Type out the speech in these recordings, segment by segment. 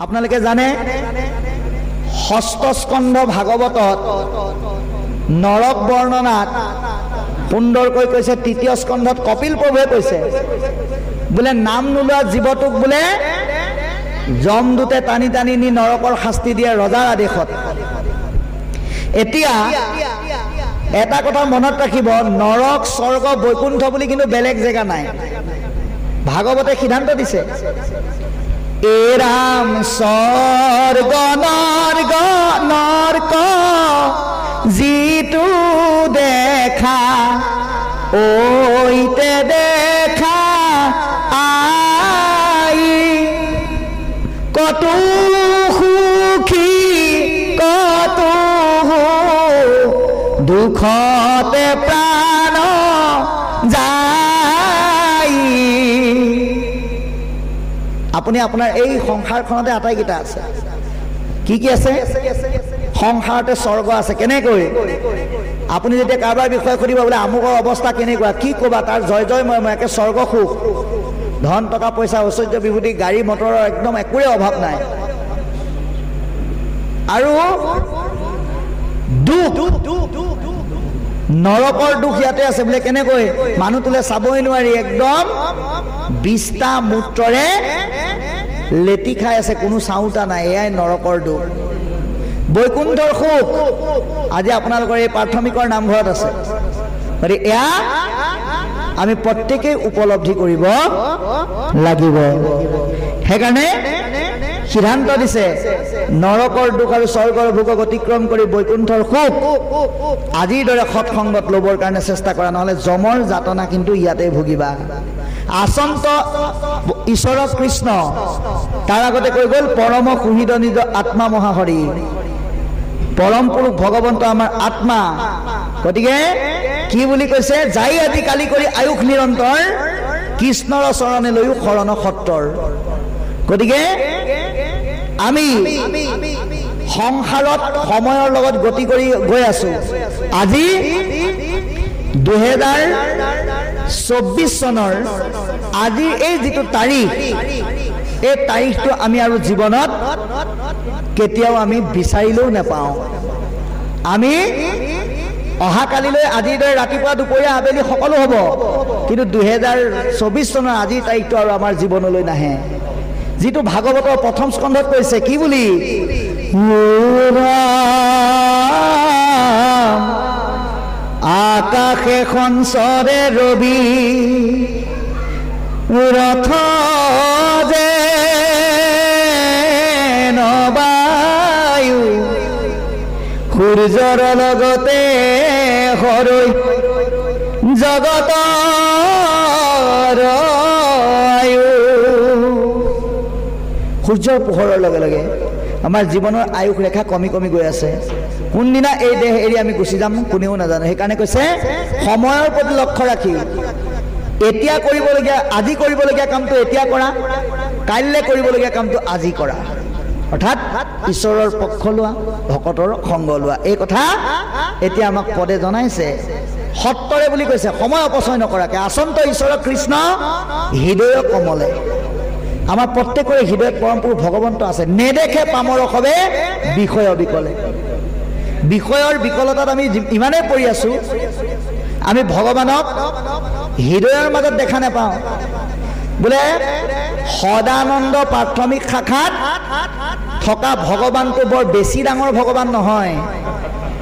আপোনালোকে জানে ষষ্ঠ স্কন্ধ ভাগৱতত নৰক বৰ্ণনাত সুন্দৰকৈ কৈছে। তৃতীয় স্কন্ধত কপিল প্ৰভুৱে কৈছে বোলে নাম নোলোৱা জীৱটোক বোলে যমদূতে টানি টানি নি নৰকৰ শাস্তি দিয়ে ৰজাৰ আদেশত। এতিয়া এটা কথা মনত ৰাখিব, নৰক স্বৰ্গ বৈকুণ্ঠ বুলি কিন্তু বেলেগ জেগা নাই। ভাগৱতে সিদ্ধান্ত দিছে এৰাম স্বৰ্গ নৰক যিটো দেখা ঐতে দেখা আই কত সুখী কত দুখতে প্ৰাণ যায়। আপুনি আপোনাৰ এই সংসাৰখনতে আটাইকেইটা আছে। কি কি আছে? সংসাৰতে স্বৰ্গ আছে। কেনেকৈ? আপুনি যেতিয়া কাৰোবাৰ বিষয়ে সুধিব বোলে আমুকৰ অৱস্থা কেনেকুৱা, কি ক'বা তাৰ জয় জয় মই একে স্বৰ্গ সুখ, ধন টকা পইচা ঐশ্বৰ্য বিভূতি গাড়ী মটৰৰ একদম একোৰে অভাৱ নাই। আৰু দুখ নৰকৰ দুখ ইয়াতে আছে বোলে। কেনেকৈ? মানুহ তোলে চাবই নোৱাৰি, একদম 20টা মূত্ৰৰে লেটি খাই আছে, কোনো চাওঁতা নাই। এয়াই নৰকৰ দুখ। বৈকুণ্ঠৰ সুখ আজি আপোনালোকৰ এই প্ৰাথমিকৰ নামঘৰত আছে। গতিকে এয়া আমি প্ৰত্যেকেই উপলব্ধি কৰিব লাগিব। সেইকাৰণে সিদ্ধান্ত দিছে নৰকৰ দুখ আৰু স্বৰ্গৰ ভোগক অতিক্ৰম কৰি বৈকুণ্ঠৰ সুখ আজিৰ দৰে সৎসংগত ল'বৰ কাৰণে চেষ্টা কৰা, নহ'লে যমৰ যাতনা কিন্তু ইয়াতে ভুগিবা। আচন্ত ঈশ্বৰ কৃষ্ণ তাৰ আগতে কৈ গ'ল পৰম সুহৃদ নিজ আত্মা মহাহৰি। পৰম পুৰুষ ভগৱন্ত আমাৰ আত্মা। গতিকে কি বুলি কৈছে? যাই আদি কালি কৰি আয়ুস নিৰন্তৰ কৃষ্ণৰ চৰণে লৈও শৰণ সত্তৰ। গতিকে আমি সংসাৰত সময়ৰ লগত গতি কৰি গৈ আছো। আজি 2024 চনৰ আজি এই যিটো তাৰিখ, এই তাৰিখটো আমি আৰু জীৱনত কেতিয়াও আমি বিচাৰিলেও নাপাওঁ। আমি অহাকালিলৈ আজিৰ দৰে ৰাতিপুৱা দুপৰীয়া আবেলি সকলো হ'ব, কিন্তু 2024 চনৰ আজিৰ তাৰিখটো আৰু আমাৰ জীৱনলৈ নাহে। যিটো ভাগৱতৰ প্ৰথম স্কন্ধত কৈছে কি বুলি? আকাশে সঞ্চৰে ৰবি ৰথ যে নবায়ু সূৰ্যৰ লগতে হৰৈ জগতৰ আয়ু। সূৰ্যৰ পোহৰৰ লগে লগে আমাৰ জীৱনৰ আয়ুস ৰেখা কমি কমি গৈ আছে। কোনদিনা এই দেহ এৰি আমি গুচি যাম কোনেও নাজানে। সেইকাৰণে কৈছে সময়ৰ প্ৰতি লক্ষ্য ৰাখি এতিয়া কৰিবলগীয়া, আজি কৰিবলগীয়া কামটো এতিয়া কৰা, কাইলৈ কৰিবলগীয়া কামটো আজি কৰা। অৰ্থাৎ ঈশ্বৰৰ পক্ষ লোৱা, ভকতৰ সংগ লোৱা। এই কথা এতিয়া আমাক পদে জনাইছে। সত্তৰে বুলি কৈছে সময় অপচয় নকৰাকে। আচন্ত ঈশ্বৰ কৃষ্ণ হৃদয় কমলে। আমাৰ প্ৰত্যেকৰে হৃদয়ত পৰম পুৰুষ ভগৱন্ত আছে। নেদেখে পামৰ সবে বিষয় বিকলে। বিষয়ৰ বিকলতাত আমি ইমানেই পৰি আছো, আমি ভগৱানক হৃদয়ৰ মাজত দেখা নাপাওঁ। বোলে সদানন্দ প্ৰাথমিক শাখাত থকা ভগৱানটো বৰ বেছি ডাঙৰ ভগৱান নহয়।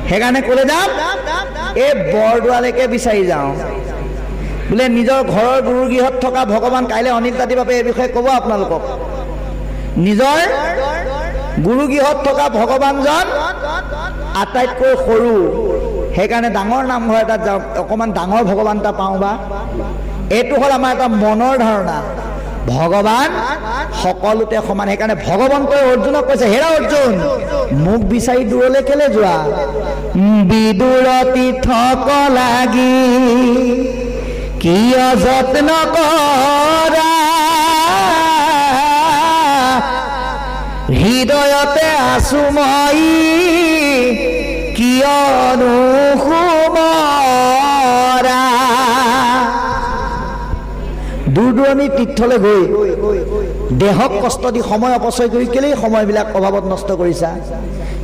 সেইকাৰণে ক'লে যাম এই বৰদোৱালৈকে বিচাৰি যাওঁ। বোলে নিজৰ ঘৰৰ গুৰুগৃহত থকা ভগৱান, কাইলৈ অনিল দাতি বাপে এই বিষয়ে ক'ব আপোনালোকক। নিজৰ গুৰুগৃহত থকা ভগৱানজন আটাইতকৈ সৰু। সেইকাৰণে ডাঙৰ নামঘৰ এটাত যাওঁ, অকণমান ডাঙৰ ভগৱান এটা পাওঁ বা। এইটো হ'ল আমাৰ এটা মনৰ ধাৰণা। ভগৱান সকলোতে সমান। সেইকাৰণে ভগৱন্তই অৰ্জুনক কৈছে, হেৰা অৰ্জুন মোক বিচাৰি দূৰলৈ কেলে যোৱা? বিদুৰ তীৰ্থক লাগি কিয় যত্ন কৰা, হৃদয়তে আছো মই কিয়নো সুমৰা। দূৰ দূৰণি দূৰণি তীৰ্থলৈ গৈ দেহক কষ্ট দি সময় অপচয় কৰি কেলেই সময়বিলাক অভাৱত নষ্ট কৰিছা?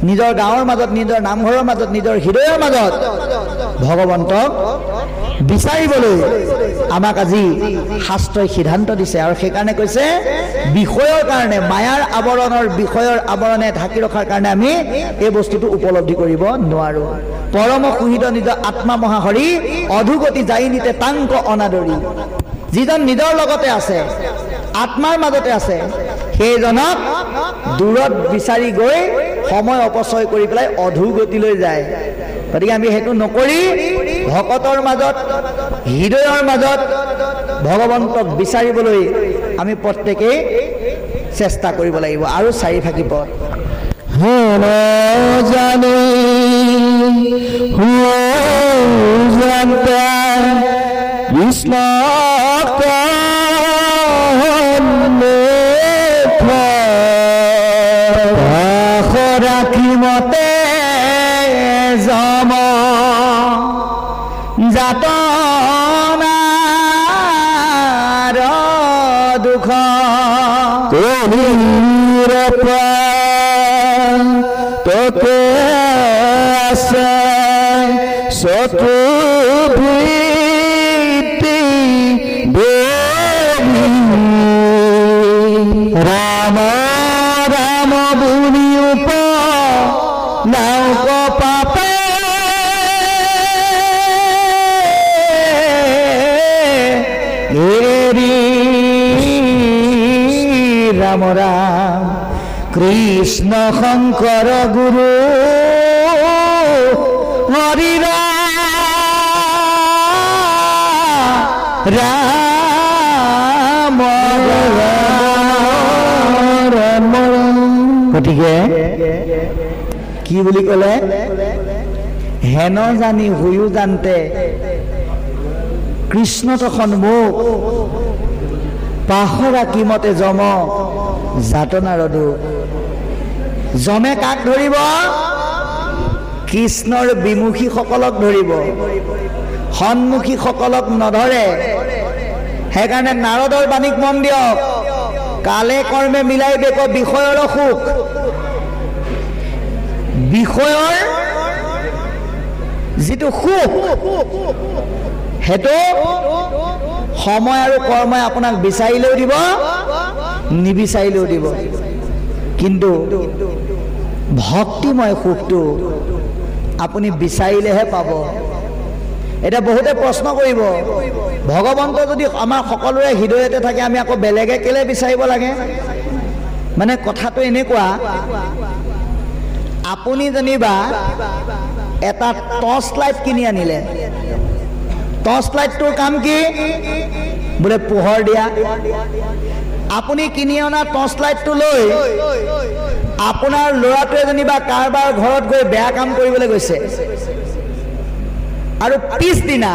নিজৰ গাঁৱৰ মাজত, নিজৰ নামঘৰৰ মাজত, নিজৰ হৃদয়ৰ মাজত ভগৱন্তক বিচাৰিবলৈ আমাক আজি শাস্ত্ৰই সিদ্ধান্ত দিছে। আৰু সেইকাৰণে কৈছে বিষয়ৰ কাৰণে, মায়াৰ আৱৰণৰ বিষয়ৰ আৱৰণে ঢাকি ৰখাৰ কাৰণে আমি এই বস্তুটো উপলব্ধি কৰিব নোৱাৰো। পৰম সুহিত নিজ আত্মা মহাহৰি অধুগতি যাই নিতে তাংক অনাদৰি। যিজন নিজৰ লগতে আছে, আত্মাৰ মাজতে আছে, সেইজনক দূৰত বিচাৰি গৈ সময় অপচয় কৰি পেলাই অধোগতিলৈ যায়। গতিকে আমি সেইটো নকৰি ভকতৰ মাজত, হৃদয়ৰ মাজত ভগৱন্তক বিচাৰিবলৈ আমি প্ৰত্যেকেই চেষ্টা কৰিব লাগিব। আৰু চাৰিফাকি পদ কৃষ্ণ ৰাখিমতে যম যাতনাৰ দুখ তোকে আছে চকু ৰাম ৰাম বুলি নাও পাপে এৰি ৰাম ৰাম কৃষ্ণ শংকৰ গুৰু হৰি ৰাম ৰাম। গতিকে কি বুলি ক'লে? হেন জানি হুয়ো জানতে কৃষ্ণ তখন মোক পাহৰা কিমতে যম যাতনাৰ দুখ। যমে কাক ধৰিব? কৃষ্ণৰ বিমুখীসকলক ধৰিব, সন্মুখীসকলক নধৰে। সেইকাৰণে নাৰদৰ বাণীক মন দিয়ক, কালে কৰ্মে মিলাই বেক বিষয়ৰ সুখ। বিষয়ৰ যিটো সুখ, সেইটো সময় আৰু কৰ্মই আপোনাক বিচাৰিলেও দিব, নিবিচাৰিলেও দিব। কিন্তু ভক্তিময় সুখটো আপুনি বিচাৰিলেহে পাব। এতিয়া বহুতে প্ৰশ্ন কৰিব, ভগৱন্ত যদি আমাৰ সকলোৰে হৃদয়তে থাকে, আমি আকৌ বেলেগে কেলে বিচাৰিব লাগে? মানে কথাটো এনেকুৱা, আপুনি যেনিবা এটা টৰ্চ লাইট কিনি আনিলে, টৰ্চ লাইটটোৰ কাম কি? বোলে পোহৰ দিয়া। আপুনি কিনি অনা টৰ্চ লাইটটো লৈ আপোনাৰ ল'ৰাটোৱে যেনিবা কাৰোবাৰ ঘৰত গৈ বেয়া কাম কৰিবলৈ গৈছে, আৰু পিছদিনা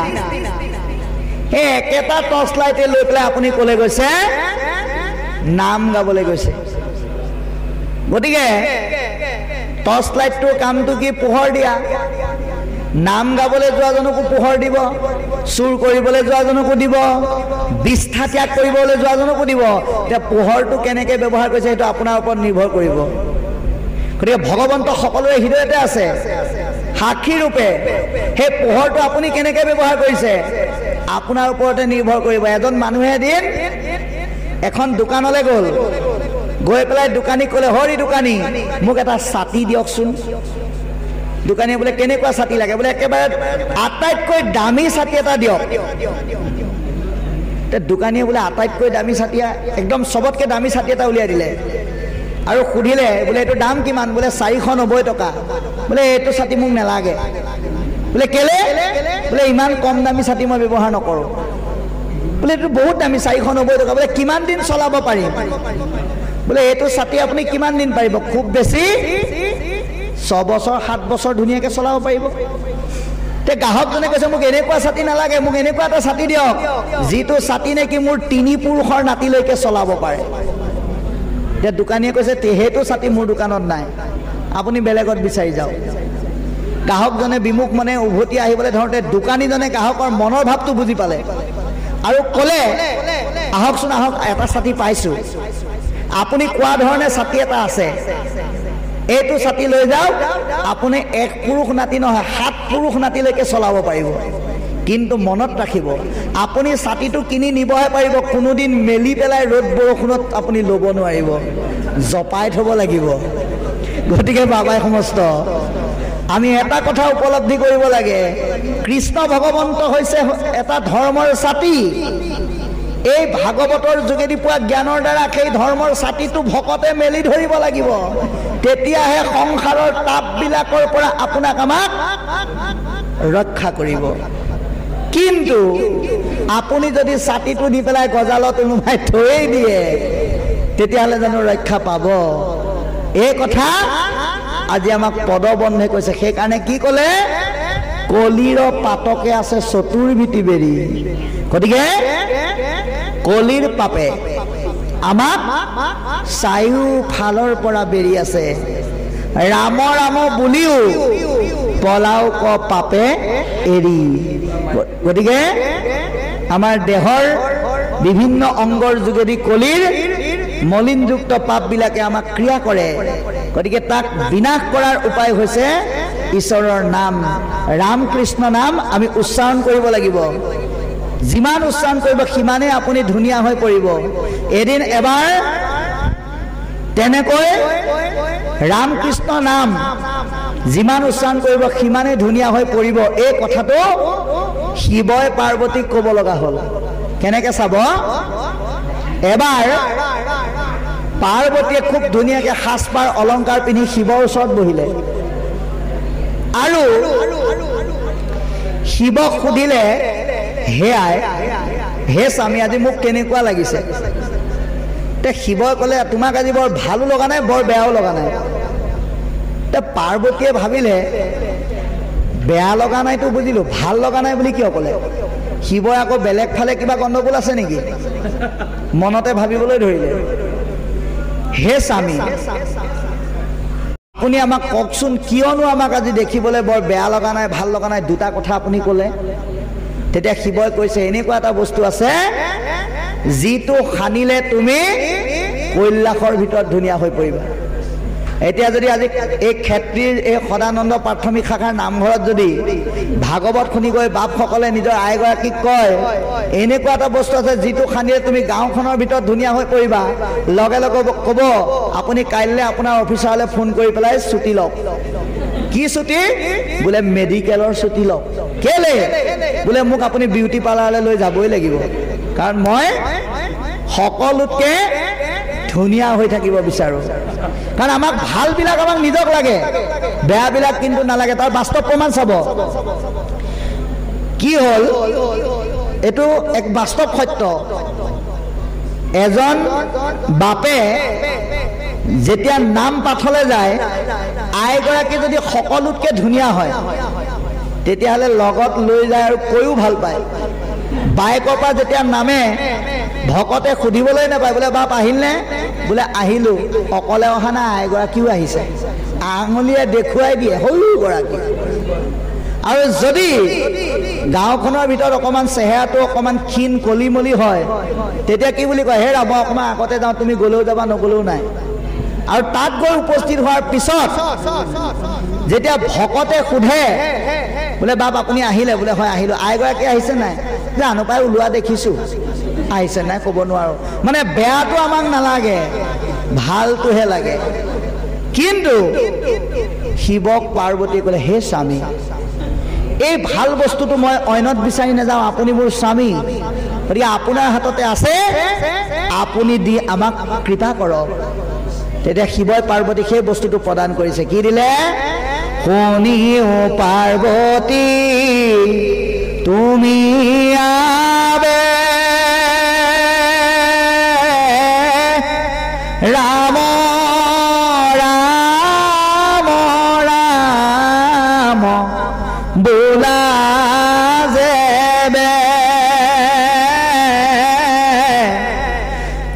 সেই একেটা টৰ্চ লাইটে লৈ পেলাই আপুনি ক'লে গৈছে? নাম গাবলৈ গৈছে। গতিকে টৰ্চ লাইটটোৰ কামটো কি? পোহৰ দিয়া। নাম গাবলৈ যোৱাজনকো পোহৰ দিব, চুৰ কৰিবলৈ যোৱাজনকো দিব, বিষ্ঠা ত্যাগ কৰিবলৈ যোৱাজনকো দিব। এতিয়া পোহৰটো কেনেকৈ ব্যৱহাৰ কৰিছে সেইটো আপোনাৰ ওপৰত নিৰ্ভৰ কৰিব। গতিকে ভগৱন্ত সকলোৰে হৃদয়তে আছে সাক্ষী ৰূপে। সেই পোহৰটো আপুনি কেনেকৈ ব্যৱহাৰ কৰিছে আপোনাৰ ওপৰতে নিৰ্ভৰ কৰিব। এজন মানুহে এদিন এখন দোকানলৈ গ'ল, গৈ পেলাই দোকানীক ক'লে, হৰি দোকানী, মোক এটা ছাতি দিয়কচোন। দোকানীয়ে বোলে কেনেকুৱা ছাতি লাগে? বোলে একেবাৰে আটাইতকৈ দামী ছাতি এটা দিয়ক। দোকানীয়ে বোলে আটাইতকৈ দামী ছাতি, একদম চবতকৈ দামী ছাতি এটা উলিয়াই দিলে আৰু সুধিলে, বোলে এইটো দাম কিমান? বোলে 490 টকা। বোলে এইটো ছাতি মোক নালাগে। বোলে কেলে? বোলে ইমান কম দামী ছাতি মই ব্যৱহাৰ নকৰোঁ। বোলে এইটো বহুত দামী, 490 টকা। বোলে কিমান দিন চলাব পাৰিম? বোলে এইটো ছাতি আপুনি কিমান দিন পাৰিব? খুব বেছি 6 বছৰ 7 বছৰ ধুনীয়াকৈ চলাব পাৰিব। তে গ্ৰাহকজনে কৈছে, মোক এনেকুৱা ছাতি নালাগে, মোক এনেকুৱা এটা ছাতি দিয়ক যিটো ছাতি নেকি মোৰ 3 পুৰুষৰ নাতিলৈকে চলাব পাৰে। এতিয়া দোকানীয়ে কৈছে, সেইটো ছাতি মোৰ দোকানত নাই, আপুনি বেলেগত বিচাৰি যাওক। গ্ৰাহকজনে বিমুখ মনে উভতি আহিবলৈ ধৰোঁতে দোকানীজনে গ্ৰাহকৰ মনৰ ভাৱটো বুজি পালে আৰু ক'লে, আহকচোন আহক, এটা ছাতি পাইছোঁ, আপুনি কোৱা ধৰণে ছাতি এটা আছে, এইটো ছাতি লৈ যাওক, আপুনি 1 পুৰুষ নাতি নহয় 7 পুৰুষ নাতিলৈকে চলাব পাৰিব। কিন্তু মনত ৰাখিব, আপুনি ছাতিটো কিনি নিবহে পাৰিব, কোনোদিন মেলি পেলাই ৰ'দ বৰষুণত আপুনি ল'ব নোৱাৰিব, জপাই থ'ব লাগিব। গতিকে বাবাই সমস্ত আমি এটা কথা উপলব্ধি কৰিব লাগে, কৃষ্ণ ভগৱন্ত হৈছে এটা ধৰ্মৰ ছাতি। এই ভাগৱতৰ যোগেদি পোৱা জ্ঞানৰ দ্বাৰা সেই ধৰ্মৰ ছাতিটো ভকতে মেলি ধৰিব লাগিব, তেতিয়াহে সংসাৰৰ তাপবিলাকৰ পৰা আপোনাক আমাক ৰক্ষা কৰিব। কিন্তু আপুনি যদি ছাতিটো নি পেলাই গজালত ওলোমাই থৈ দিয়ে, তেতিয়াহ'লে জানো ৰক্ষা পাব? এই কথা আজি আমাক পদবন্ধে কৈছে। সেইকাৰণে কি ক'লে? কলিৰ পাতকে আছে চতুৰ্ভীতি বেৰি। গতিকে কলিৰ পাপে আমাক চাৰিওফালৰ পৰা বেৰি আছে। ৰাম ৰাম বুলিও পলাও ক পাপে এৰি। গতিকে আমাৰ দেহৰ বিভিন্ন অংগৰ যোগেদি কলিৰ মলিনযুক্ত পাপবিলাকে আমাক ক্ৰিয়া কৰে। গতিকে তাক বিনাশ কৰাৰ উপায় হৈছে ঈশ্বৰৰ নাম, ৰাম কৃষ্ণ নাম আমি উচ্চাৰণ কৰিব লাগিব। যিমান উচ্চাৰণ কৰিব সিমানেই আপুনি ধুনীয়া হৈ পৰিব। এদিন এবাৰ তেনেকৈ ৰাম কৃষ্ণ নাম যিমান উচ্চাৰণ কৰিব সিমানেই ধুনীয়া হৈ পৰিব। এই কথাটো শিৱই পাৰ্বতীক ক'ব লগা হ'ল। কেনেকৈ চাব, এবাৰ পাৰ্বতীয়ে খুব ধুনীয়াকৈ সাজপাৰ অলংকাৰ পিন্ধি শিৱৰ ওচৰত বহিলে আৰু শিৱক সুধিলে, হে স্বামী আজি মোক কেনেকুৱা লাগিছে? তে শিৱই ক'লে, তোমাক আজি বৰ ভালো লগা নাই বৰ বেয়াও লগা নাই। তে পাৰ্বতীয়ে ভাবিলে, বেয়া লগা নাইতো বুজিলোঁ, ভাল লগা নাই বুলি কিয় ক'লে? শিৱই আকৌ বেলেগ ফালে কিবা গণ্ডগোল আছে নেকি মনতে ভাবিবলৈ ধৰিলে। হে স্বামী, আপুনি আমাক কওকচোন, কিয়নো আমাক আজি দেখিবলৈ বৰ বেয়া লগা নাই ভাল লগা নাই, দুটা কথা আপুনি ক'লে। তেতিয়া শিৱই কৈছে, এনেকুৱা এটা বস্তু আছে যিটো সানিলে তুমি কৈলাশৰ ভিতৰত ধুনীয়া হৈ পৰিবা। এতিয়া যদি আজি এই ক্ষেত্ৰীৰ এই সদানন্দ প্ৰাথমিক শাখাৰ নামঘৰত যদি ভাগৱত শুনি গৈ বাপসকলে নিজৰ আইগৰাকীক কয়, এনেকুৱা এটা বস্তু আছে যিটো সানিলে তুমি গাঁওখনৰ ভিতৰত ধুনীয়া হৈ পৰিবা, লগে লগে ক'ব আপুনি কাইলৈ আপোনাৰ অফিচাৰলৈ ফোন কৰি পেলাই ছুটি লওক। কি ছুটি? বোলে মেডিকেলৰ ছুটি লওক। কেলে? বোলে মোক আপুনি বিউটি পাৰ্লাৰলৈ লৈ যাবই লাগিব, কাৰণ মই সকলোতকে ধুনীয়া হৈ থাকিব বিচাৰোঁ। কাৰণ আমাক ভালবিলাক আমাক নিজক লাগে, বেয়াবিলাক কিন্তু নালাগে। তাৰ বাস্তৱ প্ৰমাণ চাব। কি হ'ল, এইটো এক বাস্তৱ সত্য। এজন বাপে যেতিয়া নাম পাঠলৈ যায়, আইগৰাকী যদি সকলোতকৈ ধুনীয়া হয় তেতিয়াহ'লে লগত লৈ যায় আৰু কৈও ভাল পায়। বাইকৰ পৰা যেতিয়া নামে ভকতে সুধিবলৈ নাপায়, বোলে বাপ আহিলনে? বোলে আহিলোঁ। অকলে অহা নাই, আইগৰাকীও আহিছে, আঙুলিয়ে দেখুৱাই দিয়ে সৰুগৰাকী। আৰু যদি গাঁওখনৰ ভিতৰত অকণমান চেহেৰাটো অকণমান ক্ষীণ কলিমলি হয়, তেতিয়া কি বুলি কয়? হে ৰাম, অকণমান আগতে যাওঁ, তুমি গ'লেও যাবা নগ'লেও নাই। আৰু তাত গৈ উপস্থিত হোৱাৰ পিছত যেতিয়া ভকতে সোধে, বোলে বাপ আপুনি আহিলে? বোলে হয় আহিলোঁ। আইগৰাকী আহিছে নাই? জানো পাই ওলোৱা দেখিছোঁ, আহিছে নাই ক'ব নোৱাৰোঁ। মানে বেয়াটো আমাক নালাগে, ভালটোহে লাগে। কিন্তু শিৱক পাৰ্বতীয়ে ক'লে, হে স্বামী, এই ভাল বস্তুটো মই অন্যত বিচাৰি নাযাওঁ, আপুনি মোৰ স্বামী, গতিকে আপোনাৰ হাততে আছে, আপুনি দি আমাক কৃপা কৰক। তেতিয়া শিৱই পাৰ্বতীক সেই বস্তুটো প্ৰদান কৰিছে। কি দিলে? শুনিও পাৰ্বতী তুমি আবে ৰাম ৰাম ৰাম বোলা যেবে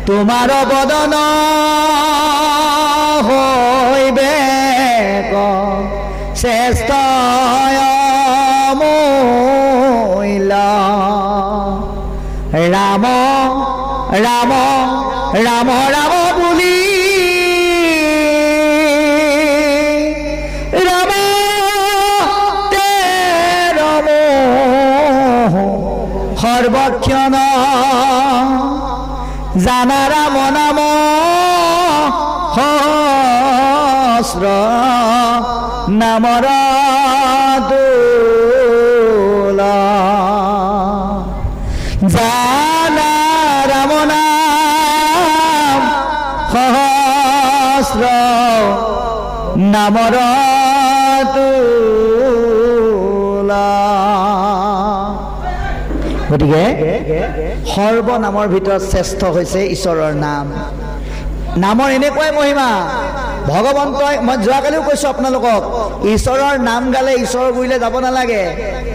তোমাৰ বদন হইবে শ্ৰেষ্ঠ মূল্য ৰাম ৰাম ৰাম ৰাম বুলি ৰাম ৰম সৰ্বক্ষণ জানা ৰাম নাম সহস্ৰ নামৰ দোলা জানা ৰাম নাম সহস্ৰ নামৰ দোলা। গতিকে সৰ্বনামৰ ভিতৰত শ্ৰেষ্ঠ হৈছে ঈশ্বৰৰ নাম। নামৰ এনেকুৱাই মহিমা ভগৱন্তই, মই যোৱাকালিও কৈছোঁ আপোনালোকক, ঈশ্বৰৰ নাম গালে ঈশ্বৰৰ গুৰিলৈ যাব নালাগে,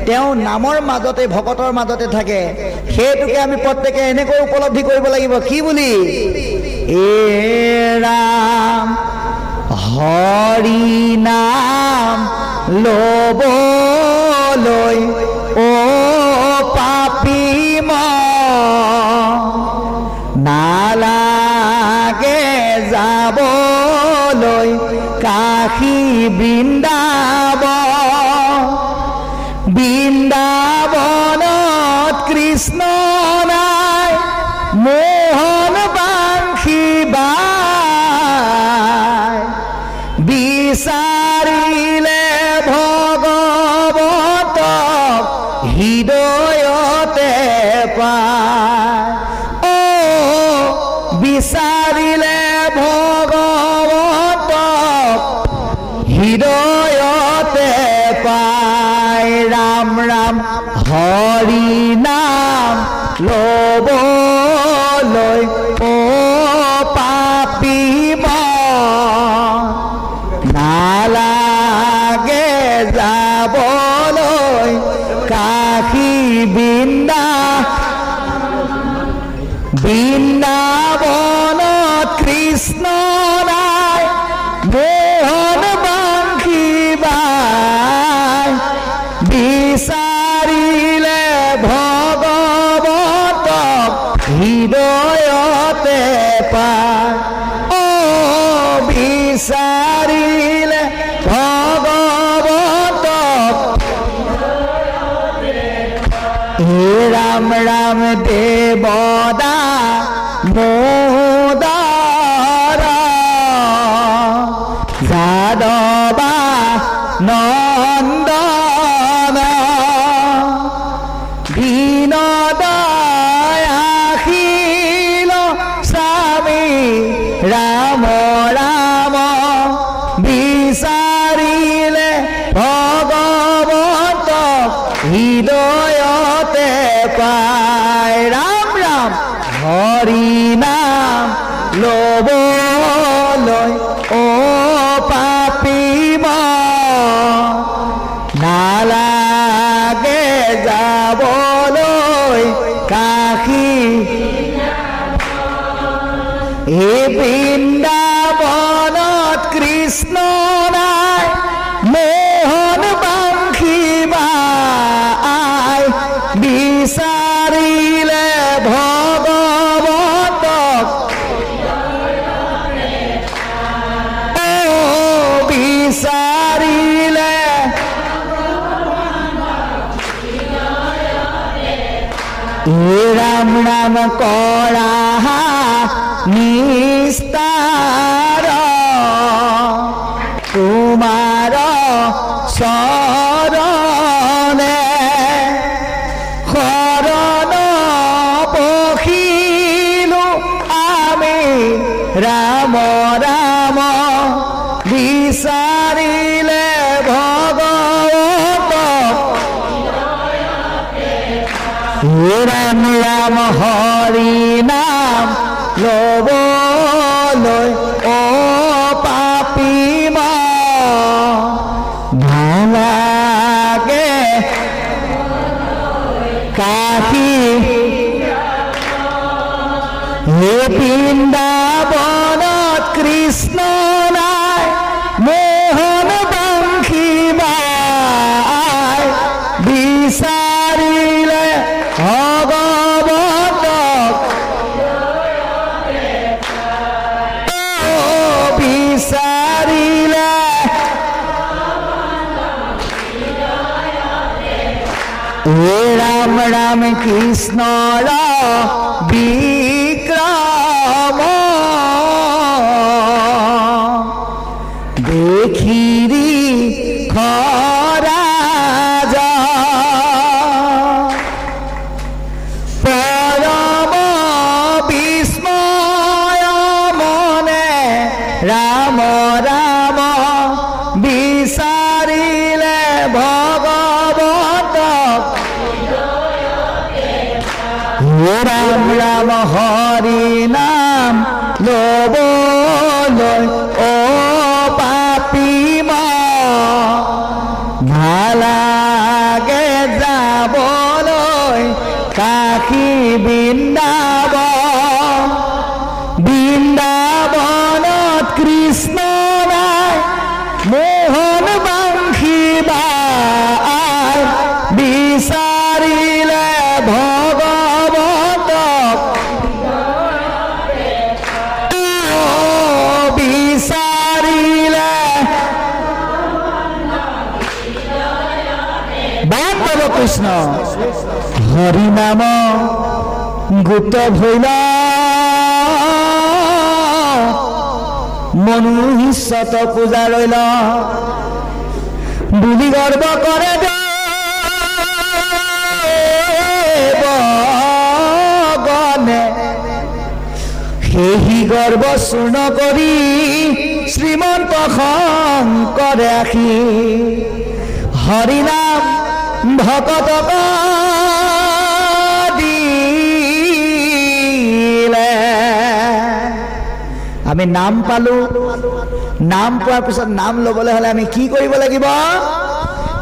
তেওঁ নামৰ মাজতে ভকতৰ মাজতে থাকে। সেইটোকে আমি প্ৰত্যেকে এনেকৈ উপলব্ধি কৰিব লাগিব। কি বুলি? এ ৰাম হৰি নাম ল'বলৈ অ পাপী নালাগে যাবলৈ কাশী বৃন্দাবনত কৃষ্ণ নাই মোহন বাংশী বাই বিচাৰিলে ভগৱতক হৃদয়তে পায়। বিচাৰিলে ভগৱতক হৃদয়তে পায়। ৰাম ৰাম হৰি নাম ল'বলৈ অ পাপী নালাগে যাবলৈ কাশী বৃন্দাবনত কৃষ্ণ নাই মোহন বাংশী বাই বিচাৰিলে ভগৱতক হৃদয়তে পায়। বিচাৰিলে ভগৱতক হে ৰাম ৰাম দেৱদা মোদৰ যাদৱা নন্দন দীনদয়াশীল স্বামী ৰাম ৰাম বিচাৰিলে ভগৱতক হৃদয়তে পায়। ৰাম ৰাম হৰি নাম ল'বলৈ অ পাপী নালাগে যাবলৈ কাশী এই বৃন্দাবনত কৃষ্ণ নাই মোহন বাংশী বাই বিচাৰিলে ভগৱতক বিচাৰিলে ৰাম নাম কৰা নিস্তাৰ তোমাৰ চৰণে শৰণ পখিলো আমি ৰাম ৰাম বিচাৰিলে ভগৱতক ৰাম ৰাম হৰি নাম ল'বলৈ অ পাপী নালাগে কাশী হে বৃন্দাবনত কৃষ্ণ নাই মোহন বাংশী বাই বিচাৰিলে ভগৱতক হে ৰাম ৰাম কৃষ্ণৰ বিক্ৰম দেখিৰি খৰাজ পৰম বিস্ময় মনে ৰাম ৰাম বিচাৰিলে ভগৱতক ৰাম ৰাম হৰি নাম ল'বলৈ অ পাপীম নালাগে যাবলৈ কাশী বৃন্দাবনত কৃষ্ণ নাই মোহন বাংশী বাই বিচাৰিলে ভগৱতক বিচাৰিলে বাপ পাব কৃষ্ণ হৰি নাম গুপ্ত ভৈল মনুষ্যত পূজা ৰৈল বুলি গৰ্ব কৰে দেৱগণে সেই গৰ্ব চূৰ্ণ কৰি শ্ৰীমন্ত শংকৰে আশী হৰি নাম ভকতক দিলে আমি নাম পালো নাম পোৱাৰ পিছত নাম ল'বলৈ হ'লে আমি কি কৰিব লাগিব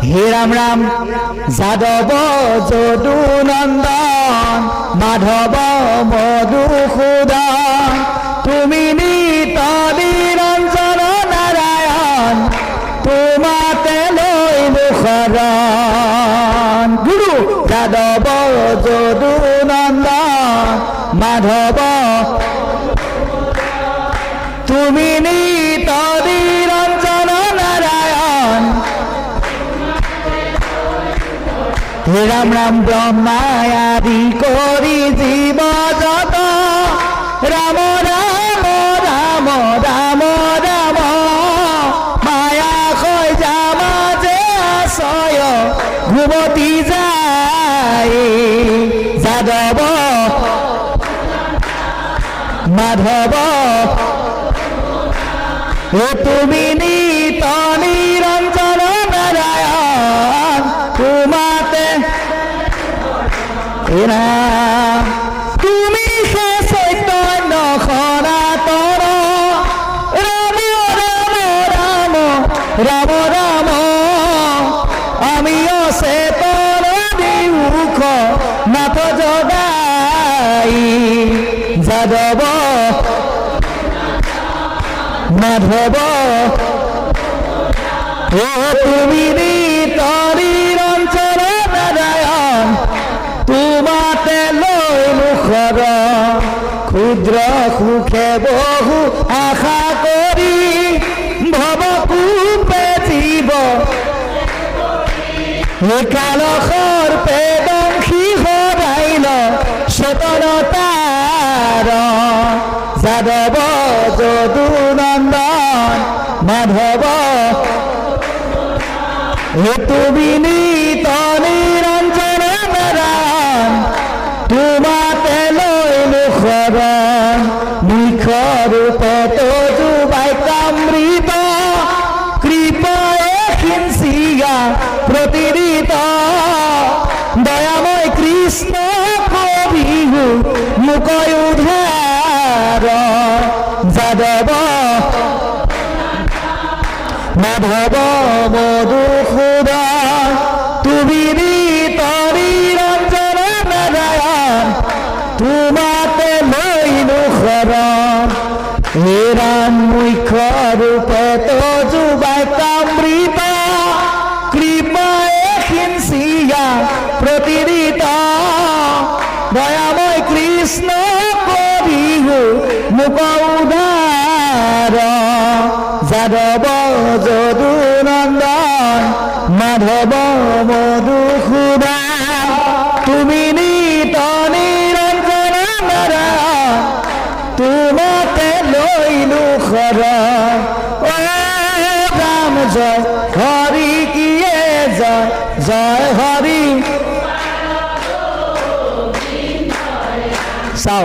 হে ৰাম ৰাম যাদৱ যদু নন্দন মাধৱ মধুসূদন তুমি নিত নিৰঞ্জন নাৰায়ণ তোমাতে লৈলো শৰণ গুৰু যাদৱ যদু নন্দন মাধৱ তুমি নিত নিৰঞ্জন নাৰায়ণ হে ৰাম ৰাম ব্ৰহ্মাই আদি কৰি জীৱ জগত ৰাম ৰাম ৰাম ৰাম ৰাম মায়া হৈ যামা যে আশয় ঘুমতি যায় যাদৱ মাধৱ ও তুমি নিত নিৰঞ্জন নাৰায়ণ তোমাতে তুমি হে চৈতন্য সনাতন ৰাম ৰাম ৰাম ৰাম ৰাম আমি অচেতন দিউখ নাথ জগাই যাদৱ মাধৱ ও তুমি নিত নিৰঞ্জন নাৰায়ণ তোমাতে লৈলো শৰণ ক্ষুদ্ৰ সুখে বহু আশা কৰি ভৱকূপে জীৱ কাল সৰ্পে দংশী সদাইল চেতনতাৰ যাদৱ যদু নন্দন মাধৱ তুমি নিত নিৰঞ্জন নাৰায়ণ তোমাতে লৈলো শৰণ মুখ্য ৰূপে তজুবাই কামৃত কৃপায়ে সিঞ্চিয়া প্ৰতিদিত দয়াময় কৃষ্ণ কবিহু মুকয় উদ্ধাৰ যাদৱ মাধৱ মধুসূদন তুমি নিত নিৰঞ্জন নাৰায়ণ তোমাতে লৈলো শৰণ হে ৰাম মুখ্য ৰূপে তজুবাই কামৃত কৃপায়ে সিঞ্চিয়া প্ৰতিদিত দয়াময় কৃষ্ণ কবিহু মুক উদ্ধাৰ যাদৱ যদু নন্দন মাধৱ মধুসূদন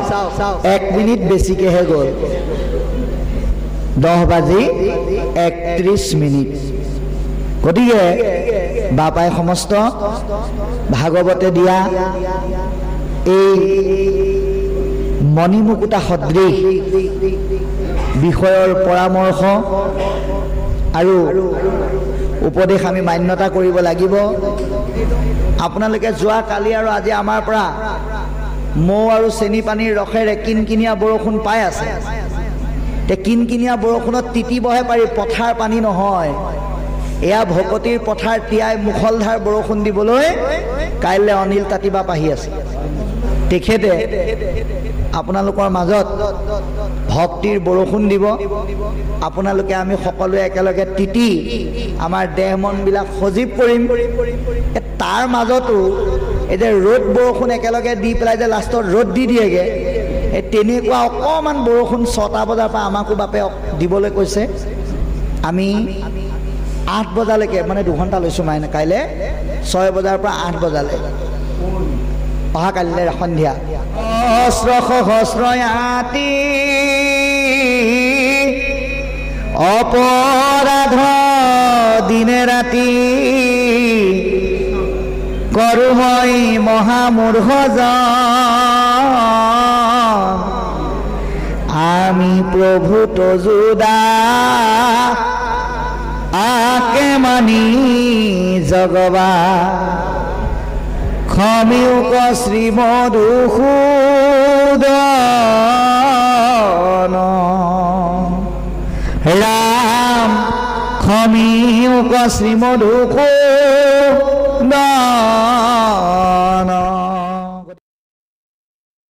চাওক 1 মিনিট বেছিকেহে গ'ল 10:31 গতিকে বাপাই সমস্ত ভাগৱতে দিয়া এই মণিমুকুতা সদৃশ বিষয়ৰ পৰামৰ্শ আৰু উপদেশ আমি মান্যতা কৰিব লাগিব। আপোনালোকে যোৱা কালি আৰু আজি আমাৰ পৰা মৌ আৰু চেনি পানীৰ ৰসেৰে কিনকিনীয়া বৰষুণ পাই আছে। কিনকিনীয়া বৰষুণত তিতিবহে পাৰি, পথাৰ পানী নহয়। এয়া ভকতিৰ পথাৰ তিয়াই মুখলধাৰ বৰষুণ দিবলৈ কাইলৈ অনিল তাঁতিবাপ আহি আছে। তেখেতে আপোনালোকৰ মাজত ভক্তিৰ বৰষুণ দিব। আপোনালোকে আমি সকলোৱে একেলগে তিতি আমাৰ দেহ মনবিলাক সজীৱ কৰিম। তাৰ মাজতো এই যে ৰ'দ বৰষুণ একেলগে দি পেলাই যে লাষ্টত ৰ'দ দি দিয়েগৈ, এই তেনেকুৱা অকণমান বৰষুণ 6টা বজাৰ পৰা আমাকো বাপে দিবলৈ কৈছে। আমি 8 বজালৈকে মানে 2 ঘণ্টা লৈছোঁ মাইনে, কাইলৈ 6 বজাৰ পৰা 8 বজালৈ, অহা কালিলৈ সন্ধিয়া। সহস্ৰয়াতি অপৰাধ দিনে ৰাতি কৰোঁ মই মহামূঢ়জন, আমি প্ৰভু তজুদা আকে মানি জগবা, ক্ষমিউক শ্ৰীমধুসূদন ৰাম, ক্ষমিউক শ্ৰীমধুসূদন